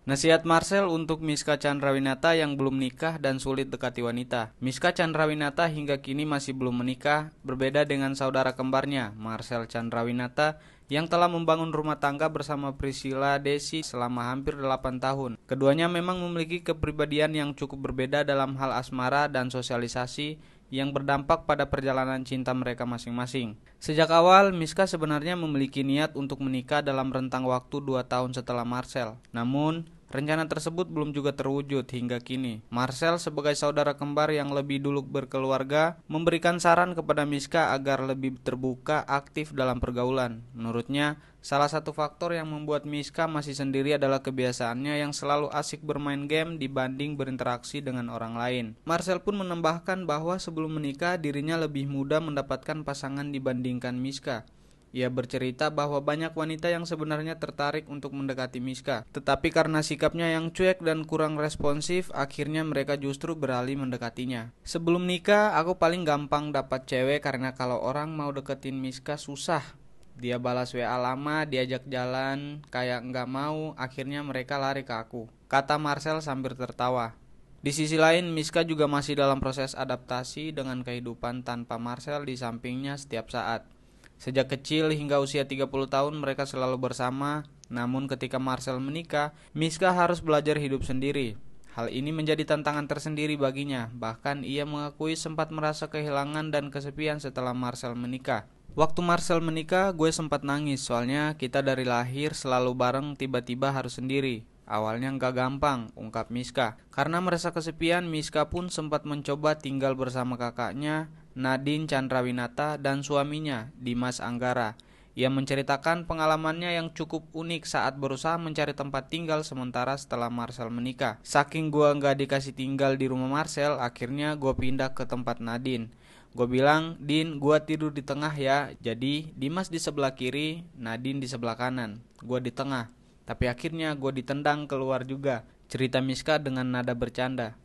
Nasihat Marcel untuk Miska Chandrawinata yang belum nikah dan sulit dekati wanita. Miska Chandrawinata hingga kini masih belum menikah, berbeda dengan saudara kembarnya, Marcel Chandrawinata, yang telah membangun rumah tangga bersama Priscilla Desi selama hampir 8 tahun. Keduanya memang memiliki kepribadian yang cukup berbeda dalam hal asmara dan sosialisasi yang berdampak pada perjalanan cinta mereka masing-masing. Sejak awal, Miska sebenarnya memiliki niat untuk menikah dalam rentang waktu 2 tahun setelah Marcel. Namun, rencana tersebut belum juga terwujud hingga kini. Marcel sebagai saudara kembar yang lebih dulu berkeluarga memberikan saran kepada Miska agar lebih terbuka aktif dalam pergaulan. Menurutnya, salah satu faktor yang membuat Miska masih sendiri adalah kebiasaannya yang selalu asik bermain game dibanding berinteraksi dengan orang lain. Marcel pun menambahkan bahwa sebelum menikah dirinya lebih mudah mendapatkan pasangan dibandingkan Miska. Ia bercerita bahwa banyak wanita yang sebenarnya tertarik untuk mendekati Miska, tetapi karena sikapnya yang cuek dan kurang responsif, akhirnya mereka justru beralih mendekatinya. Sebelum nikah, aku paling gampang dapat cewek karena kalau orang mau deketin Miska susah. Dia balas WA lama, diajak jalan, kayak nggak mau, akhirnya mereka lari ke aku, kata Marcel sambil tertawa. Di sisi lain, Miska juga masih dalam proses adaptasi dengan kehidupan tanpa Marcel di sampingnya setiap saat. Sejak kecil hingga usia 30 tahun mereka selalu bersama, namun ketika Marcel menikah, Miska harus belajar hidup sendiri. Hal ini menjadi tantangan tersendiri baginya, bahkan ia mengakui sempat merasa kehilangan dan kesepian setelah Marcel menikah. Waktu Marcel menikah, gue sempat nangis, soalnya kita dari lahir selalu bareng, tiba-tiba harus sendiri. Awalnya nggak gampang, ungkap Miska. Karena merasa kesepian, Miska pun sempat mencoba tinggal bersama kakaknya, Nadine Chandrawinata, dan suaminya, Dimas Anggara. Ia menceritakan pengalamannya yang cukup unik saat berusaha mencari tempat tinggal sementara setelah Marcel menikah. Saking gua nggak dikasih tinggal di rumah Marcel, akhirnya gua pindah ke tempat Nadine. Gue bilang, Din, gue tidur di tengah ya. Jadi Dimas di sebelah kiri, Nadine di sebelah kanan. Gue di tengah. Tapi akhirnya gue ditendang keluar juga, cerita Miska dengan nada bercanda.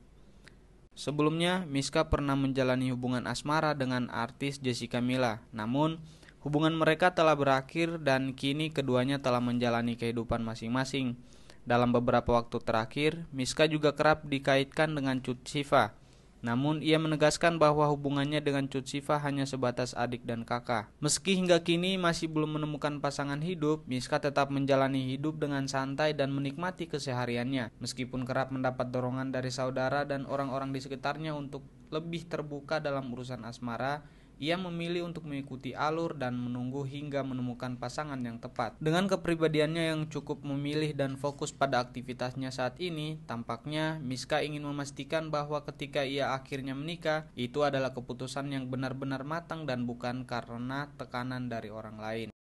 Sebelumnya, Miska pernah menjalani hubungan asmara dengan artis Jessica Mila. Namun, hubungan mereka telah berakhir dan kini keduanya telah menjalani kehidupan masing-masing. Dalam beberapa waktu terakhir, Miska juga kerap dikaitkan dengan Cut Siva. Namun ia menegaskan bahwa hubungannya dengan Cut Siva hanya sebatas adik dan kakak. Meski hingga kini masih belum menemukan pasangan hidup, Miska tetap menjalani hidup dengan santai dan menikmati kesehariannya. Meskipun kerap mendapat dorongan dari saudara dan orang-orang di sekitarnya untuk lebih terbuka dalam urusan asmara, ia memilih untuk mengikuti alur dan menunggu hingga menemukan pasangan yang tepat. Dengan kepribadiannya yang cukup memilih dan fokus pada aktivitasnya saat ini, tampaknya Miska ingin memastikan bahwa ketika ia akhirnya menikah, itu adalah keputusan yang benar-benar matang dan bukan karena tekanan dari orang lain.